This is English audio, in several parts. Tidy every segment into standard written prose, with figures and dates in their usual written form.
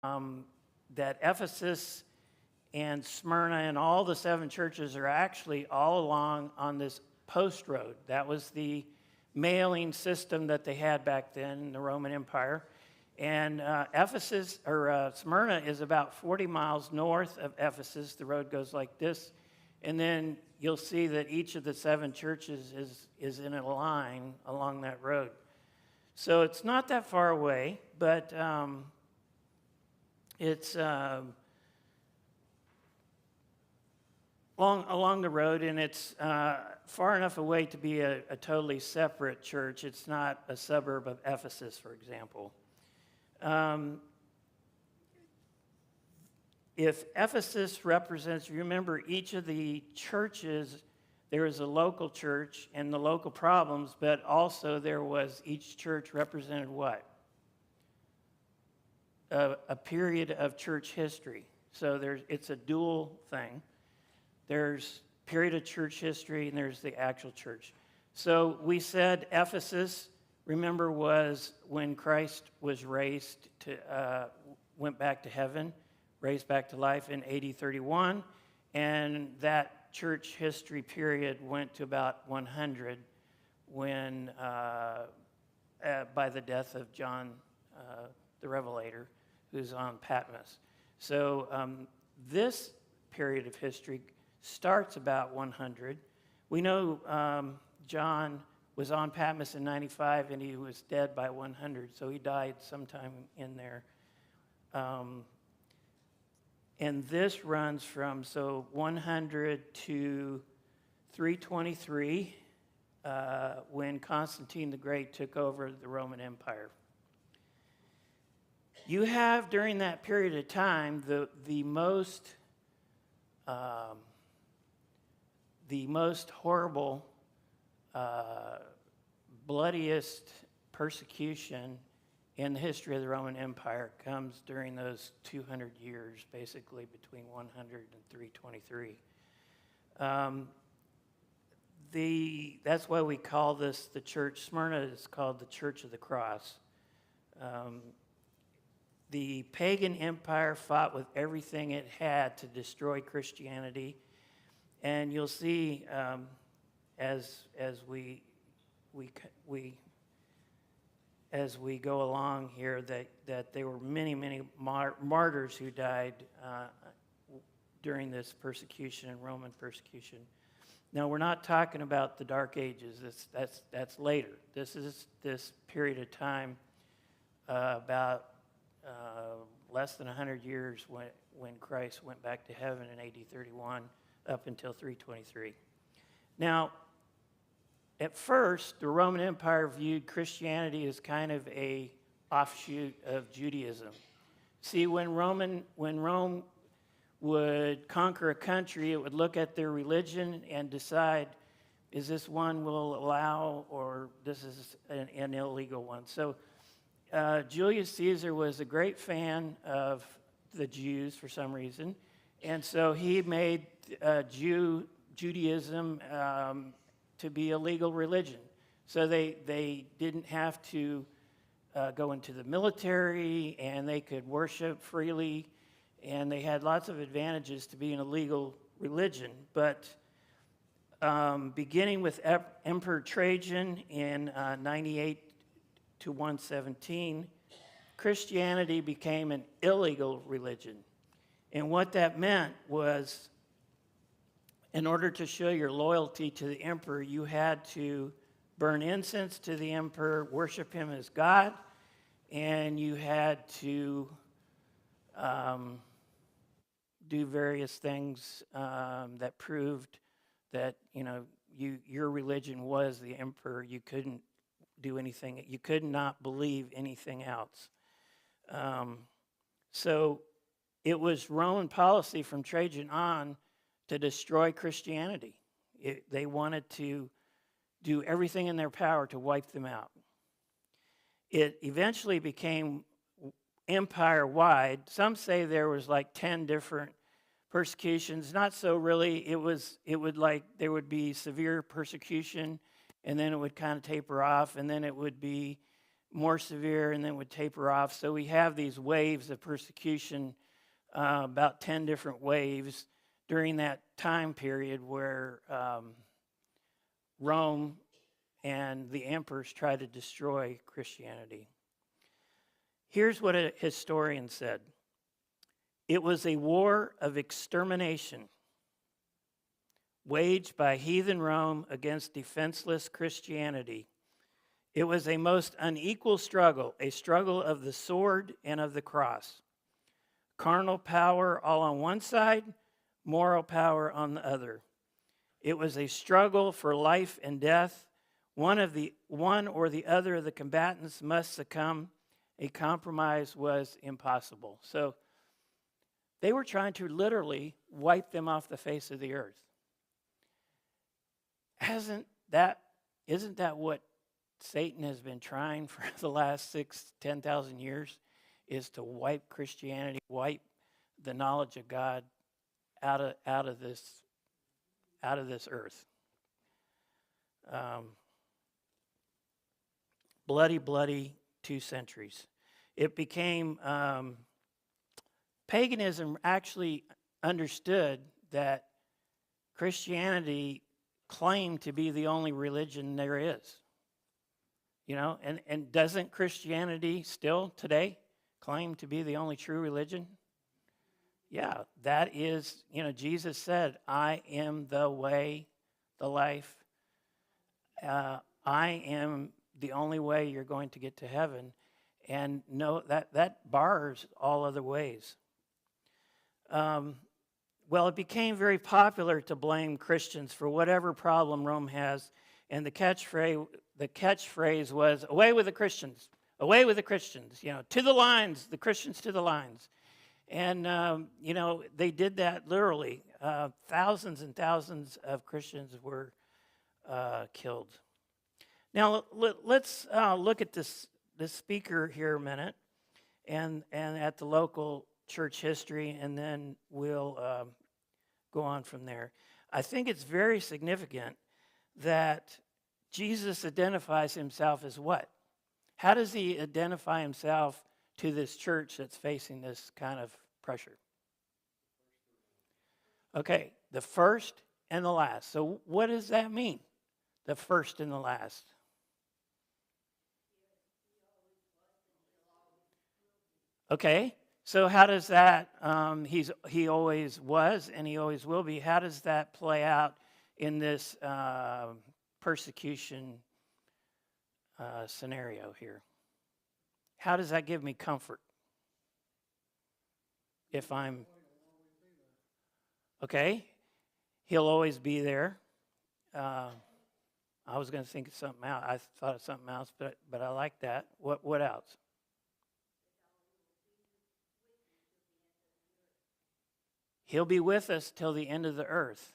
that Ephesus and Smyrna and all the 7 churches are actually all along on this post road. That was the mailing system that they had back then in the Roman Empire. And Smyrna is about 40 miles north of Ephesus. The road goes like this. And then you'll see that each of the 7 churches is in a line along that road. So it's not that far away, but it's along the road, and it's far enough away to be a totally separate church. It's not a suburb of Ephesus, for example. If Ephesus represents, remember, each of the churches, there was a local church and the local problems, but also there was, each church represented what? A period of church history. So it's a dual thing. There's period of church history and there's the actual church. So we said Ephesus, remember, was when Christ was raised went back to heaven, raised back to life in AD 31, and that church history period went to about 100 when, by the death of John the Revelator, who's on Patmos. So this period of history starts about 100. We know John was on Patmos in 95 and he was dead by 100, so he died sometime in there. And this runs from 100 to 323 when Constantine the Great took over the Roman Empire. You have, during that period of time, the most horrible, bloodiest persecution in the history of the Roman Empire comes during those 200 years, basically between 100 and 323. That's why we call this the church. Smyrna is called the Church of the Cross. The pagan empire fought with everything it had to destroy Christianity, and you'll see as we go along here that there were many martyrs who died during this persecution, Roman persecution. Now, we're not talking about the Dark Ages. That's later. This is this period of time about less than 100 years when Christ went back to heaven in AD 31 up until 323. Now, at first, the Roman Empire viewed Christianity as kind of a offshoot of Judaism. See, when Rome would conquer a country, it would look at their religion and decide, is this one we'll allow, or this is an illegal one? So Julius Caesar was a great fan of the Jews for some reason, and so he made Judaism to be a legal religion. So they didn't have to go into the military, and they could worship freely, and they had lots of advantages to being a legal religion. But beginning with Emperor Trajan in 98 to 117, Christianity became an illegal religion. And what that meant was, in order to show your loyalty to the emperor, you had to burn incense to the emperor, worship him as God, and you had to do various things that proved that your religion was the emperor. You couldn't do anything. You could not believe anything else. So it was Roman policy from Trajan on to destroy Christianity. They wanted to do everything in their power to wipe them out. It eventually became empire-wide. Some say there was like 10 different persecutions. Not so really. There would be severe persecution, and then it would kind of taper off, and then it would be more severe, and then would taper off. So we have these waves of persecution, about 10 different waves during that time period where Rome and the emperors tried to destroy Christianity. Here's what a historian said. It was a war of extermination waged by heathen Rome against defenseless Christianity. It was a most unequal struggle, a struggle of the sword and of the cross. Carnal power all on one side, moral power on the other. It was a struggle for life and death. One or the other of the combatants must succumb. A compromise was impossible. So they were trying to literally wipe them off the face of the earth. Isn't that what Satan has been trying for the last 10,000 years? Is to wipe Christianity, wipe the knowledge of God out of this earth. Bloody 2 centuries. It became paganism actually understood that Christianity claimed to be the only religion there is. You know, and doesn't Christianity still today claim to be the only true religion? Yeah, that is, Jesus said, I am the way, the life. I am the only way you're going to get to heaven. And no, that bars all other ways. Well, it became very popular to blame Christians for whatever problem Rome has. And the catchphrase was, away with the Christians, away with the Christians, to the lines, the Christians to the lines. And, they did that literally. Thousands and thousands of Christians were killed. Now, let's look at this speaker here a minute and at the local church history, and then we'll go on from there. I think it's very significant that Jesus identifies himself as what? How does he identify himself to this church that's facing this kind of pressure? Okay, the first and the last. So what does that mean? The first and the last. Okay, so how does that, he always was and he always will be, how does that play out in this persecution scenario here? How does that give me comfort? If I'm, okay, he'll always be there. I was going to think of something else. I thought of something else, but I like that. What else? He'll be with us till the end of the earth.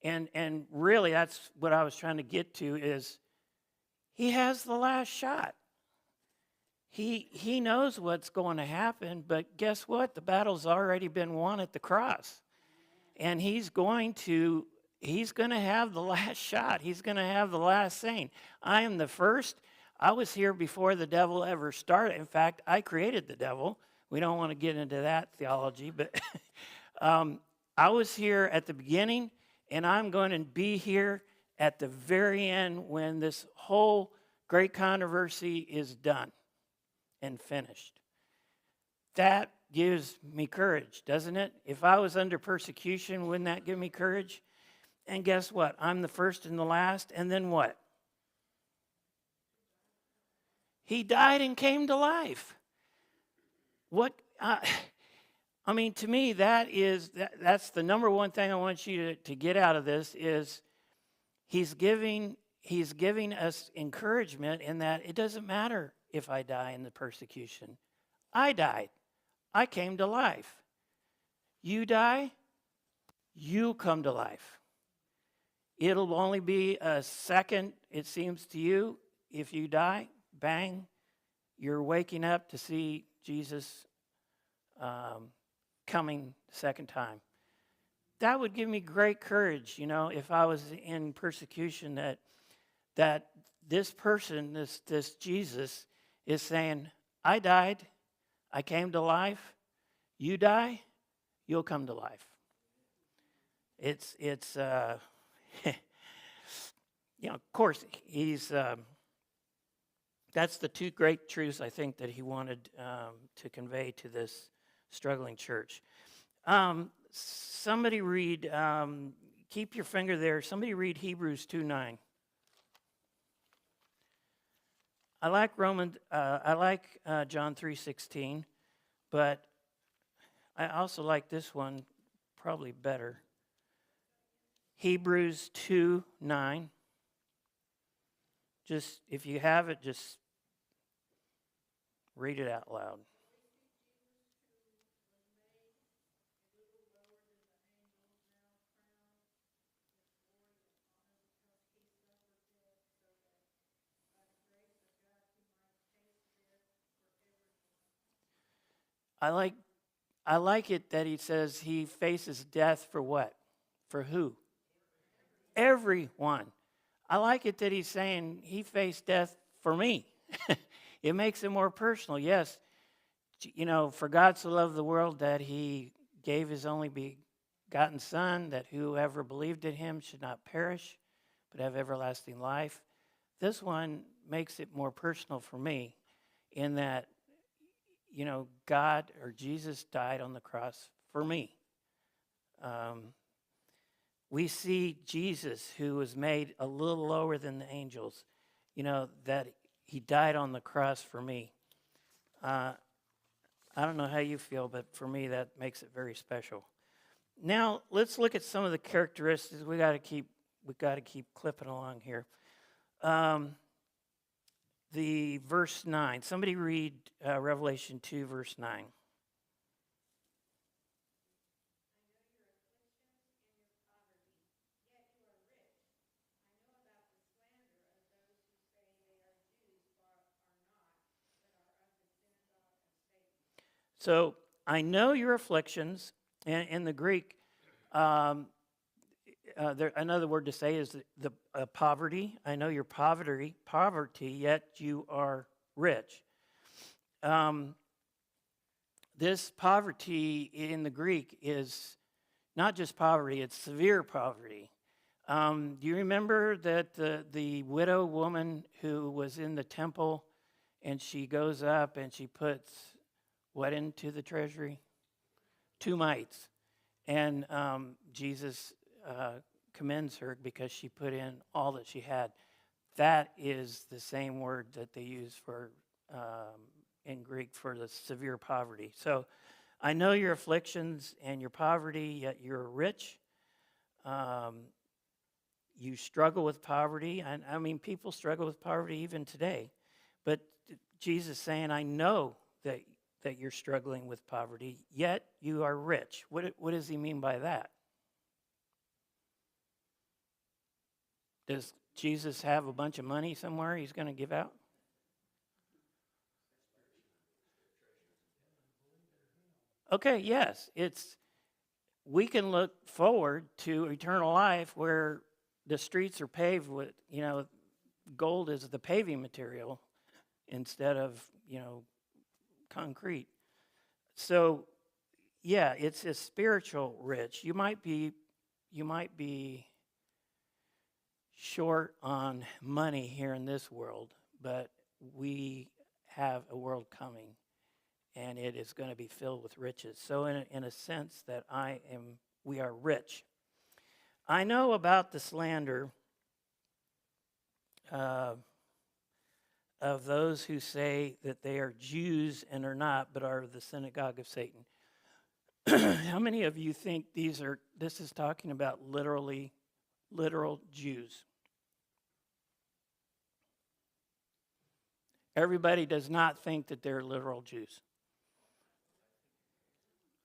And really, that's what I was trying to get to is he has the last shot. He knows what's going to happen, but guess what? The battle's already been won at the cross. And he's going to have the last shot. He's going to have the last saying. I am the first. I was here before the devil ever started. In fact, I created the devil. We don't want to get into that theology, but I was here at the beginning, and I'm going to be here at the very end when this whole great controversy is done and finished. That gives me courage, doesn't it? If I was under persecution, wouldn't that give me courage? And guess what? I'm the first and the last, and then what? He died and came to life. To me, that's the number one thing I want you to get out of this is he's giving us encouragement in that it doesn't matter if I die in the persecution. I died. I came to life. You die, you come to life. It'll only be a second, it seems to you, if you die, bang, you're waking up to see Jesus coming the second time. That would give me great courage, if I was in persecution, that this person, this Jesus, is saying, I died, I came to life, you die, you'll come to life. It's of course, he's, that's the two great truths I think that he wanted to convey to this struggling church. Somebody read, keep your finger there, somebody read Hebrews 2:9. I like John 3:16, but I also like this one probably better. Hebrews 2:9. Just, if you have it, just read it out loud. I like it that he says he faces death for what? For who? Everyone. I like it that he's saying he faced death for me. It makes it more personal. Yes, for God so loved the world that he gave his only begotten Son, that whoever believed in him should not perish, but have everlasting life. This one makes it more personal for me in that, God or Jesus died on the cross for me. We see Jesus, who was made a little lower than the angels, that he died on the cross for me. I don't know how you feel, but for me, that makes it very special. Now, let's look at some of the characteristics. We got to keep clipping along here. The verse 9. Somebody read Revelation 2, verse 9. So, I know your afflictions. In the Greek, another word to say is the poverty. I know your poverty, yet you are rich. This poverty in the Greek is not just poverty, it's severe poverty. Do you remember that the widow woman who was in the temple, and she goes up and she puts what into the treasury? 2 mites. And Jesus commends her because she put in all that she had. That is the same word that they use for in Greek for the severe poverty. So I know your afflictions and your poverty, yet you're rich. You struggle with poverty. I mean, people struggle with poverty even today. But Jesus saying, I know that you're struggling with poverty, yet you are rich. What does he mean by that? Does Jesus have a bunch of money somewhere he's going to give out? Okay, yes. We can look forward to eternal life where the streets are paved with, gold is the paving material instead of, concrete. So, yeah, it's a spiritual rich. You might be short on money here in this world, but we have a world coming, and it is going to be filled with riches. So, in a sense, that we are rich. I know about the slander of those who say that they are Jews and are not, but are the synagogue of Satan. How many of you think this is talking about literal Jews? Everybody does not think that they're literal Jews.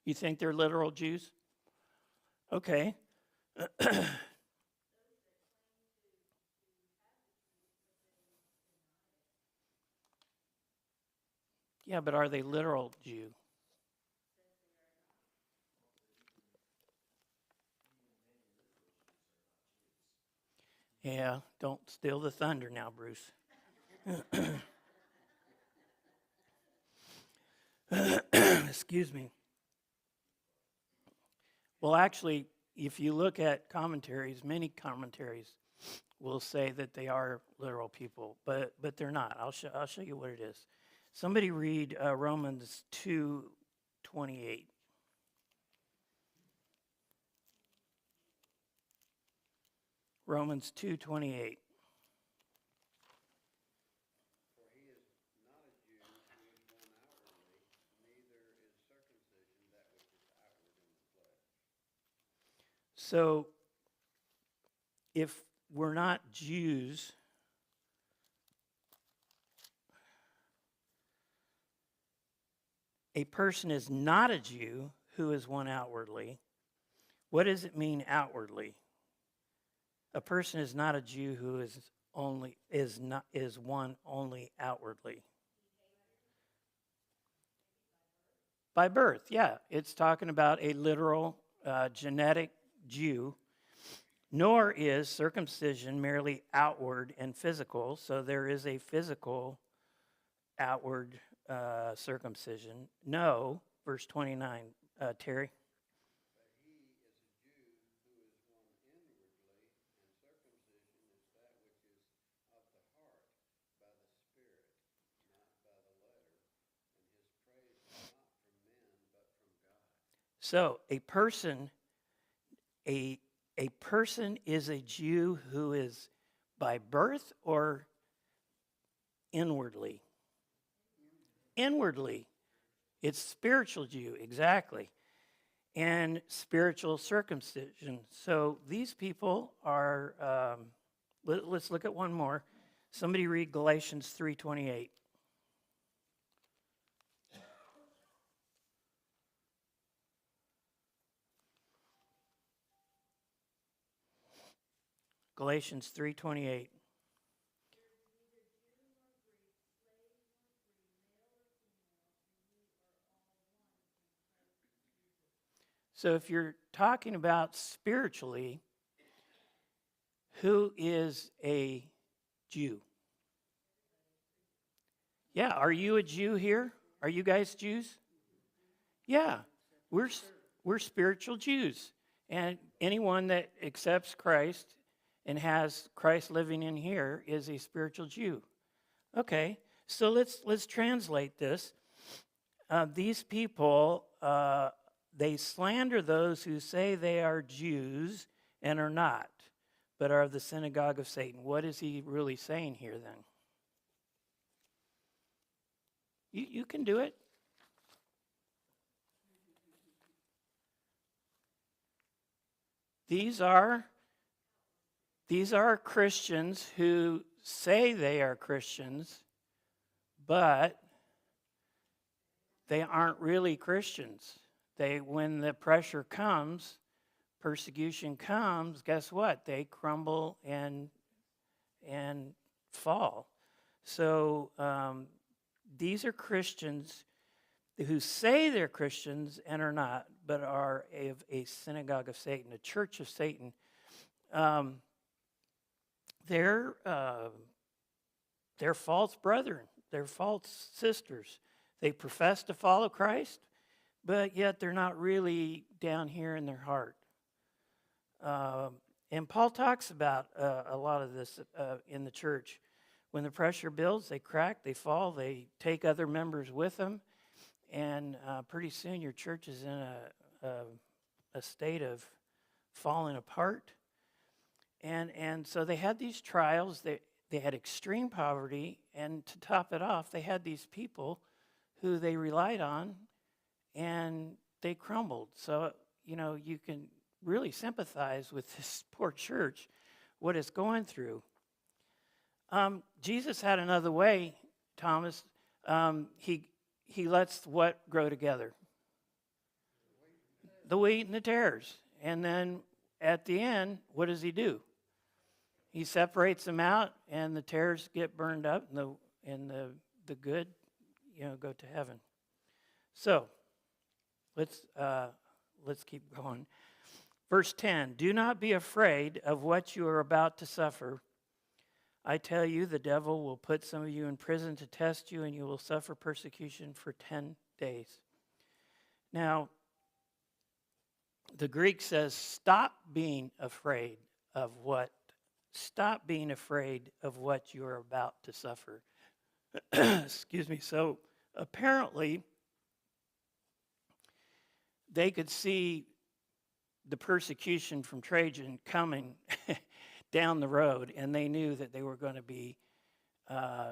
You think they're literal Jews? Okay. Yeah, but are they literal Jew? Yeah, don't steal the thunder now, Bruce. Excuse me. Well, actually, if you look at commentaries, many commentaries will say that they are literal people, but they're not. I'll show you what it is. Somebody read Romans 2:28. Romans 2:28. So, if we're not Jews, a person is not a Jew who is one outwardly. What does it mean outwardly? A person is not a Jew who is one only outwardly. By birth, yeah. It's talking about a literal genetic Jew. Nor is circumcision merely outward and physical. So there is a physical outward circumcision. No, verse 29, Terry. So a person is a Jew who is by birth or inwardly? Inwardly. It's spiritual Jew, exactly. And spiritual circumcision. So these people are, let's look at one more. Somebody read Galatians 3:28. Galatians 3:28. So if you're talking about spiritually, who is a Jew? Yeah, are you a Jew here? Are you guys Jews? Yeah, we're spiritual Jews. And anyone that accepts Christ and has Christ living in here is a spiritual Jew. Okay, so let's translate this. These people, they slander those who say they are Jews and are not, but are of the synagogue of Satan. What is he really saying here then? You can do it. These are Christians who say they are Christians, but they aren't really Christians. When the pressure comes, persecution comes, guess what? They crumble and fall. So these are Christians who say they're Christians and are not, but are a synagogue of Satan, a church of Satan. They're false brethren. They're false sisters. They profess to follow Christ, but yet they're not really down here in their heart. And Paul talks about a lot of this in the church. When the pressure builds, they crack, they fall, they take other members with them, and pretty soon your church is in a state of falling apart. And so they had these trials. They had extreme poverty, and to top it off, they had these people who they relied on, and they crumbled. So, you can really sympathize with this poor church, what it's going through. Jesus had another way, Thomas. He lets what grow together? The wheat and the tares. And then at the end, what does he do? He separates them out, and the tares get burned up, and the good, go to heaven. So let's keep going. Verse 10, do not be afraid of what you are about to suffer. I tell you, the devil will put some of you in prison to test you, and you will suffer persecution for 10 days. Now, the Greek says, stop being afraid of what you're about to suffer. Excuse me. So apparently, they could see the persecution from Trajan coming down the road, and they knew that they were going to be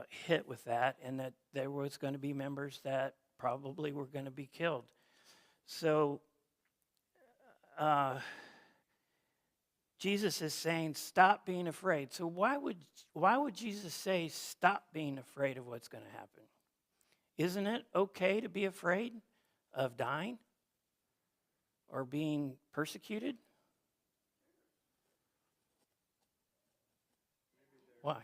hit with that, and that there was going to be members that probably were going to be killed. So Jesus is saying, stop being afraid. So why would Jesus say, stop being afraid of what's going to happen? Isn't it okay to be afraid of dying or being persecuted? Why?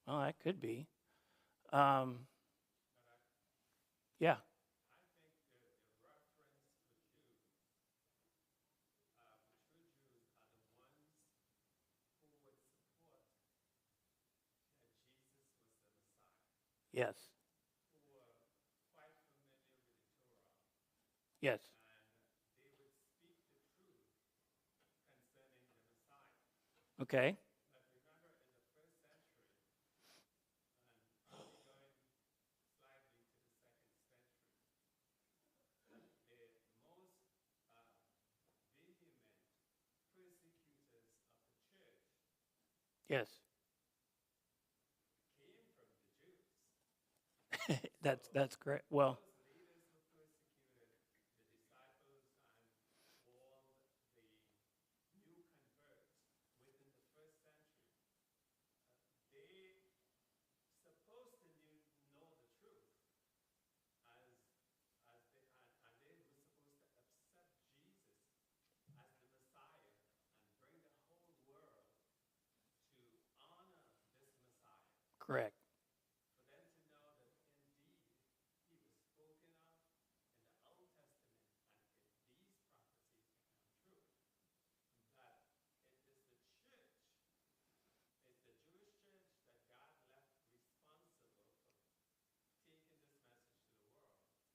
Well, that could be. Yeah. Yes. Yes. Okay. Yes. That's correct. Well, correct.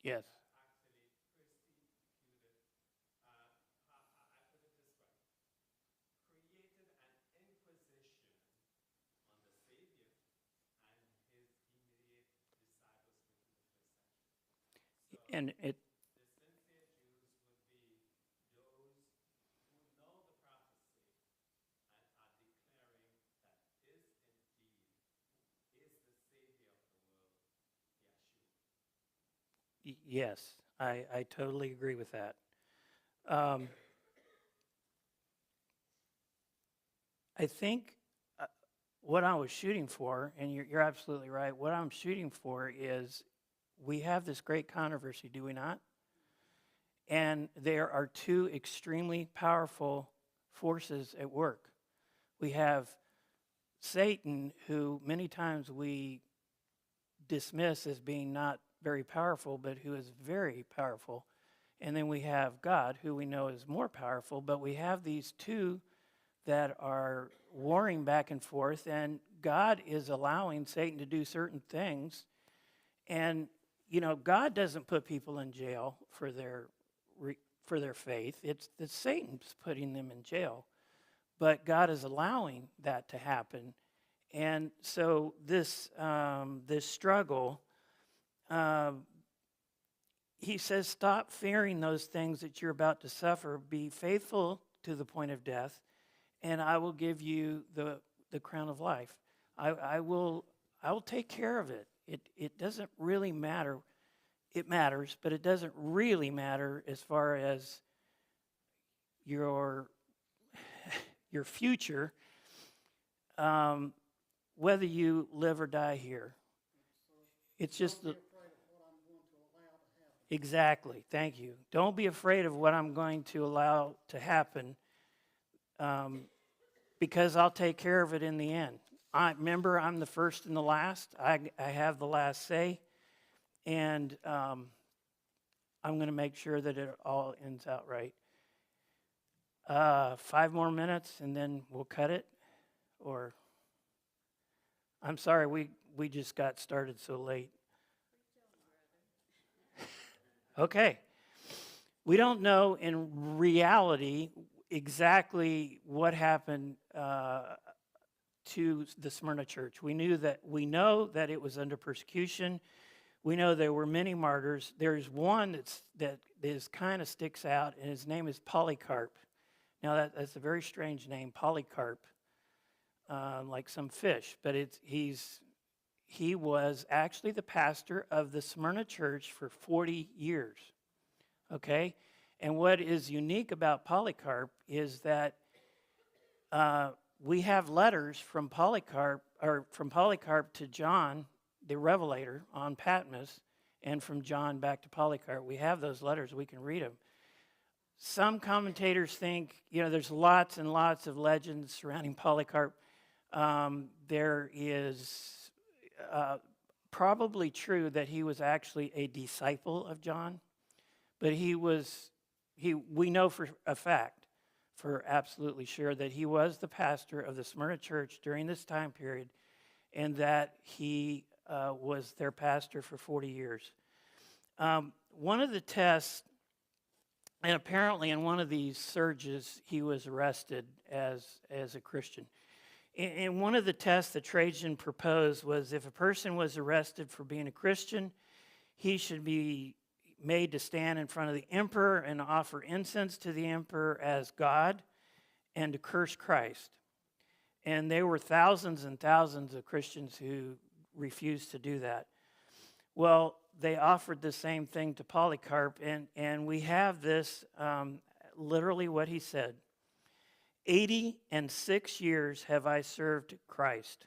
Yes. And it yes, I totally agree with that. Um, I think what I was shooting for, and you're absolutely right, what I'm shooting for is we have this great controversy, do we not? And there are two extremely powerful forces at work. We have Satan, who many times we dismiss as being not very powerful, but who is very powerful. And then we have God, who we know is more powerful, but we have these two that are warring back and forth, and God is allowing Satan to do certain things. And, you know, God doesn't put people in jail for their faith. It's that Satan's putting them in jail. But God is allowing that to happen. And so this struggle, he says, stop fearing those things that you're about to suffer. Be faithful to the point of death, and I will give you the crown of life. I will take care of it. It doesn't really matter. It matters, but it doesn't really matter as far as your future, whether you live or die here. It's just exactly. Thank you. Don't be afraid of what I'm going to allow to happen, because I'll take care of it in the end. Remember, I'm the first and the last. I have the last say, and I'm going to make sure that it all ends out right. 5 more minutes, and then we'll cut it. Or, I'm sorry, we just got started so late. Okay. We don't know in reality exactly what happened to the Smyrna church. We know that it was under persecution. We know there were many martyrs. There's one that kind of sticks out, and his name is Polycarp. Now that's a very strange name, Polycarp, like some fish. But he was actually the pastor of the Smyrna church for 40 years. Okay, and what is unique about Polycarp is that we have letters from Polycarp to John, the Revelator, on Patmos, and from John back to Polycarp. We have those letters. We can read them. Some commentators think, there's lots and lots of legends surrounding Polycarp. There is probably true that he was actually a disciple of John, but we know for a fact, for absolutely sure, that he was the pastor of the Smyrna church during this time period, and that he was their pastor for 40 years. One of the tests, and apparently in one of these surges, he was arrested as a Christian. And one of the tests that Trajan proposed was if a person was arrested for being a Christian, he should be made to stand in front of the emperor and offer incense to the emperor as God and to curse Christ. And there were thousands and thousands of Christians who refused to do that. Well, they offered the same thing to Polycarp, and we have this, literally what he said. 86 years have I served Christ.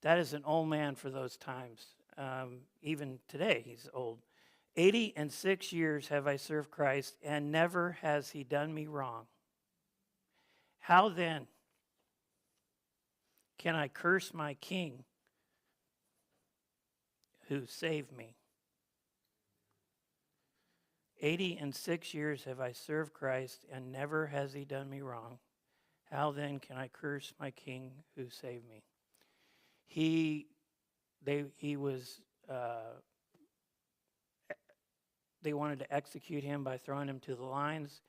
That is an old man for those times. Even today, he's old. 86 years have I served Christ, and never has he done me wrong. How then can I curse my king who saved me? 86 years have I served Christ, and never has he done me wrong. How then can I curse my king who saved me? They wanted to execute him by throwing him to the lions.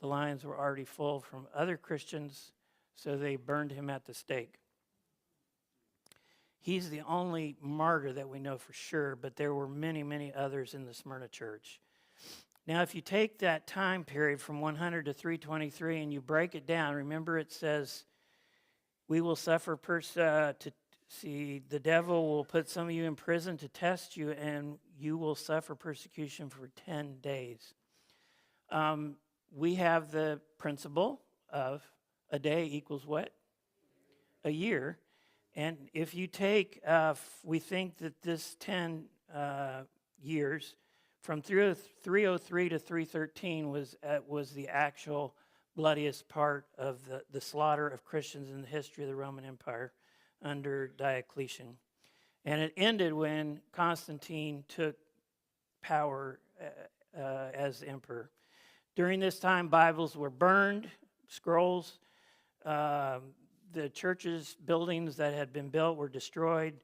The lions were already full from other Christians, so they burned him at the stake. He's the only martyr that we know for sure, but there were many, many others in the Smyrna church. Now, if you take that time period from 100 to 323 and you break it down, remember it says, we will suffer the devil will put some of you in prison to test you, and you will suffer persecution for 10 days. We have the principle of a day equals what? A year. And if you take, we think that this 10 years, from 303 to 313 was the actual bloodiest part of the slaughter of Christians in the history of the Roman Empire under Diocletian. And it ended when Constantine took power as emperor. During this time, Bibles were burned, scrolls, the churches, buildings that had been built were destroyed.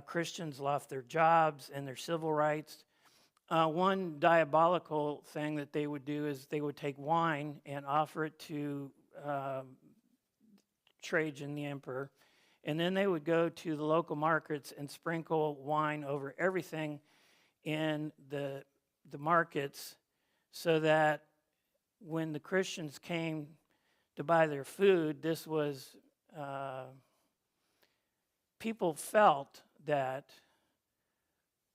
Christians lost their jobs and their civil rights. One diabolical thing that they would do is they would take wine and offer it to Trajan, the emperor, and then they would go to the local markets and sprinkle wine over everything in the markets, so that when the Christians came to buy their food, this was, people felt that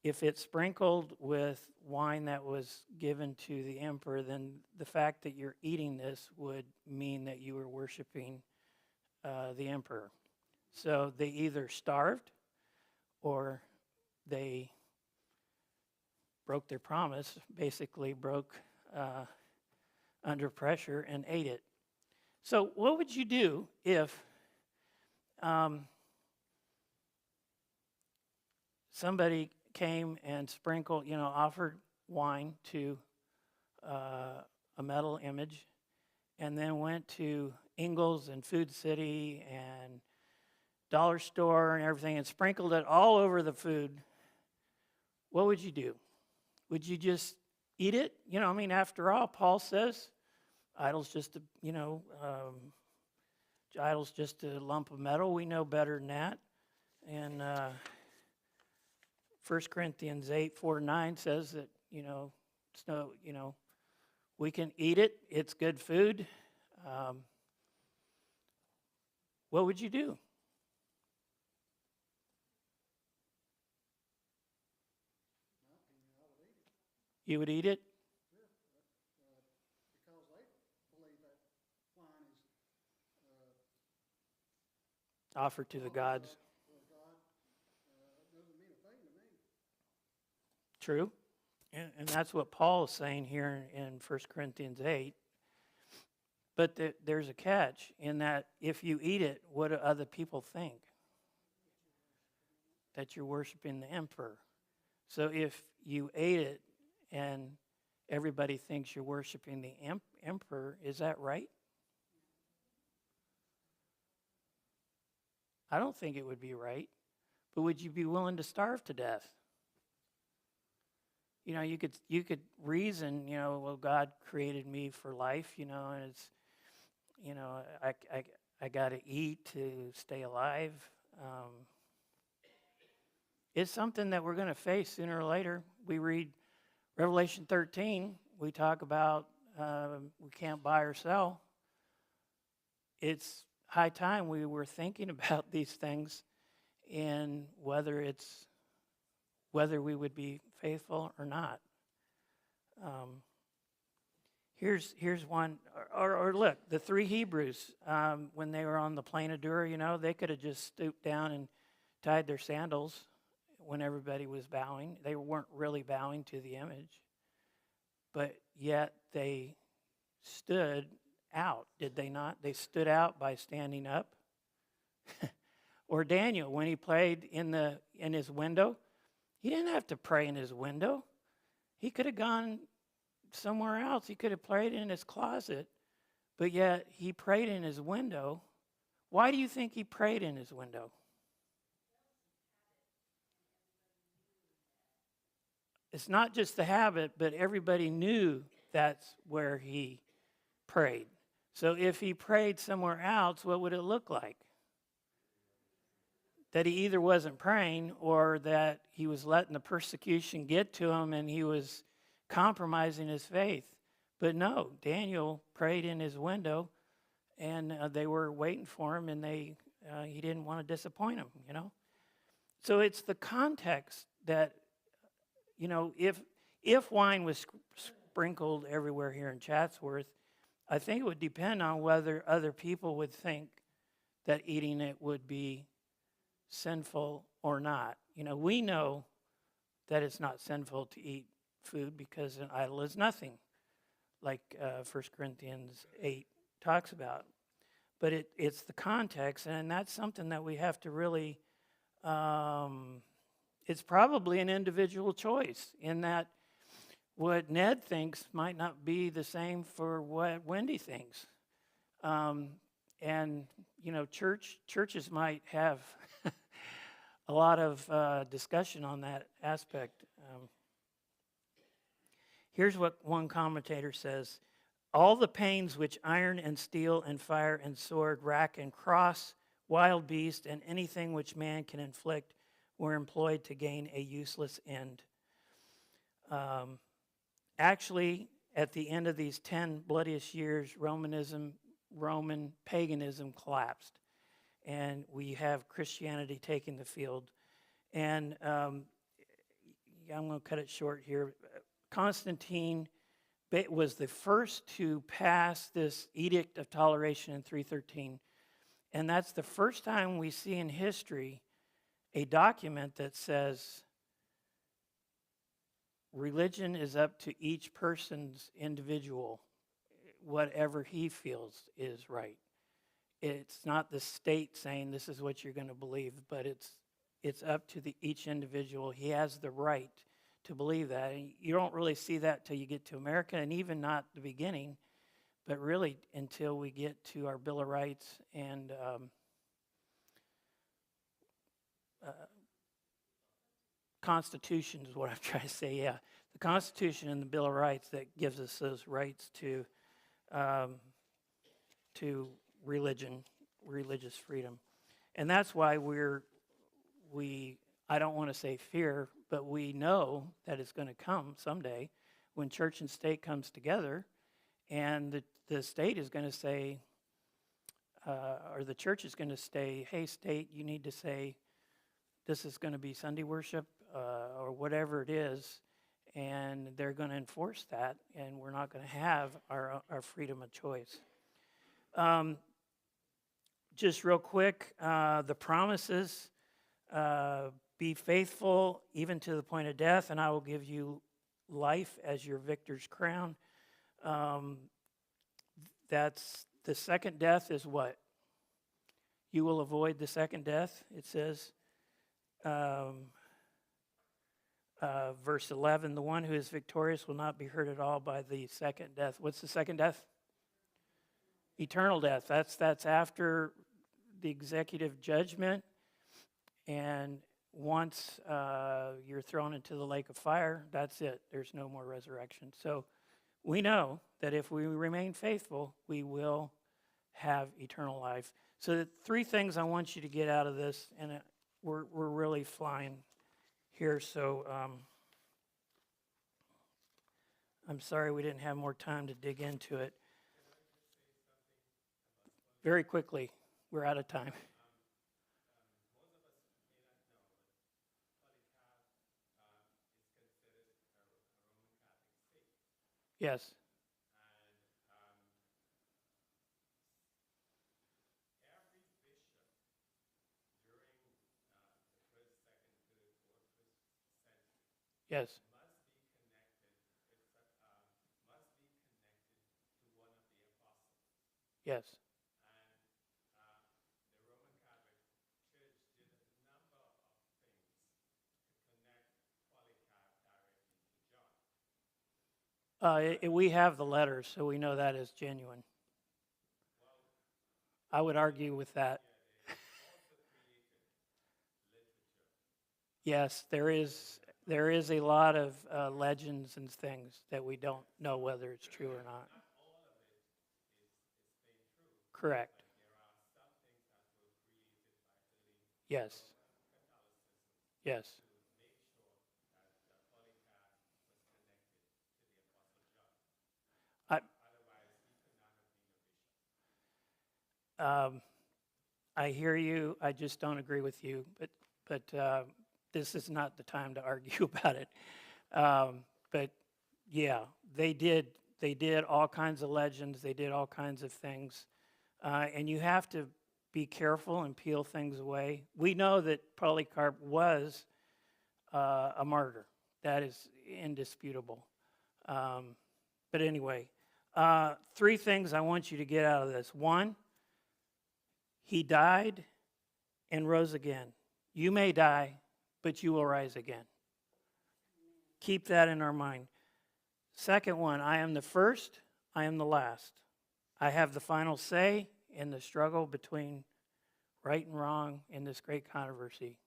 if it's sprinkled with wine that was given to the emperor, then the fact that you're eating this would mean that you were worshiping the emperor. So they either starved or they broke their promise, basically broke under pressure and ate it. So what would you do if somebody came and sprinkled, offered wine to a metal image, and then went to Ingles and Food City and dollar store and everything and sprinkled it all over the food, what would you do? Would you just eat it? After all, Paul says, idol's just idol's just a lump of metal. We know better than that. And 1 Corinthians 8:4-9 says that, it's no, we can eat it. It's good food. What would you do? You would eat it? Because they believe that wine is Offered to the gods. for God. Doesn't mean a thing to me. True. And that's what Paul is saying here in 1 Corinthians 8. But there's a catch in that if you eat it, what do other people think? That you're worshiping the emperor. So if you ate it and everybody thinks you're worshiping the emperor, is that right? I don't think it would be right. But would you be willing to starve to death? You could reason, well, God created me for life, and it's, I got to eat to stay alive. It's something that we're going to face sooner or later. We read Revelation 13. We talk about we can't buy or sell. It's high time we were thinking about these things and whether we would be faithful or not. Here's one, or look, the three Hebrews, when they were on the plain of Dura, they could have just stooped down and tied their sandals when everybody was bowing. They weren't really bowing to the image, but yet they stood out, did they not? They stood out by standing up. Or Daniel, when he prayed in his window, he didn't have to pray in his window. He could have gone somewhere else. He could have prayed in his closet, but yet he prayed in his window. Why do you think he prayed in his window? It's not just the habit, but everybody knew that's where he prayed. So if he prayed somewhere else, what would it look like? That he either wasn't praying or that he was letting the persecution get to him and he was compromising his faith. But no, Daniel prayed in his window and they were waiting for him and he didn't want to disappoint him, So it's the context that, if wine was sprinkled everywhere here in Chatsworth, I think it would depend on whether other people would think that eating it would be sinful or not. We know that it's not sinful to eat food because an idol is nothing, like 1 Corinthians 8 talks about. But it's the context, and that's something that we have to really, it's probably an individual choice in that what Ned thinks might not be the same for what Wendy thinks. And, churches might have a lot of discussion on that aspect. Here's what one commentator says. All the pains which iron and steel and fire and sword, rack and cross, wild beast, and anything which man can inflict were employed to gain a useless end. Actually, at the end of these 10 bloodiest years, Roman paganism collapsed. And we have Christianity taking the field. And I'm going to cut it short here. Constantine was the first to pass this Edict of Toleration in 313. And that's the first time we see in history a document that says religion is up to each person's individual, whatever he feels is right. It's not the state saying this is what you're going to believe, but it's up to each individual. He has the right to believe that. And you don't really see that till you get to America, and even not the beginning, but really until we get to our Bill of Rights and Constitution is what I'm trying to say, yeah. The Constitution and the Bill of Rights that gives us those rights to religious freedom. And that's why I don't want to say fear, but we know that it's going to come someday when church and state comes together, and the state is going to say, or the church is going to say, hey, state, you need to say this is going to be Sunday worship or whatever it is, and they're going to enforce that, and we're not going to have our freedom of choice. Just real quick, the promises, be faithful even to the point of death, and I will give you life as your victor's crown. That's the second death is what? You will avoid the second death, it says. Verse 11, the one who is victorious will not be hurt at all by the second death. What's the second death? Eternal death. That's after the executive judgment, and once you're thrown into the lake of fire, that's it. There's no more resurrection. So we know that if we remain faithful, we will have eternal life. So the three things I want you to get out of this, and we're really flying here, so I'm sorry we didn't have more time to dig into it. Very quickly, we're out of time. Yes. Yes. Yes. We have the letters, so we know that is genuine. I would argue with that. Yes, there is a lot of legends and things that we don't know whether it's true or not. Correct. Yes. Yes. I hear you. I just don't agree with you. But this is not the time to argue about it. But yeah, they did all kinds of legends. They did all kinds of things, and you have to be careful and peel things away. We know that Polycarp was a martyr. That is indisputable. But anyway, three things I want you to get out of this. One, he died and rose again. You may die, but you will rise again. Keep that in our mind. Second one, I am the first, I am the last. I have the final say in the struggle between right and wrong in this great controversy.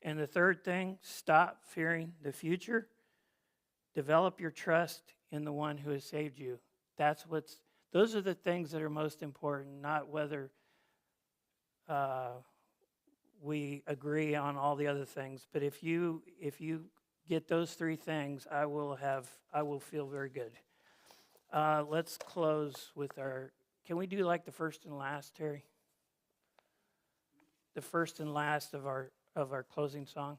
And the third thing, stop fearing the future. Develop your trust in the one who has saved you. Those are the things that are most important, not whether we agree on all the other things. But if you get those three things, I will feel very good. Let's close with can we do like the first and last, Terry? The first and last of our closing song.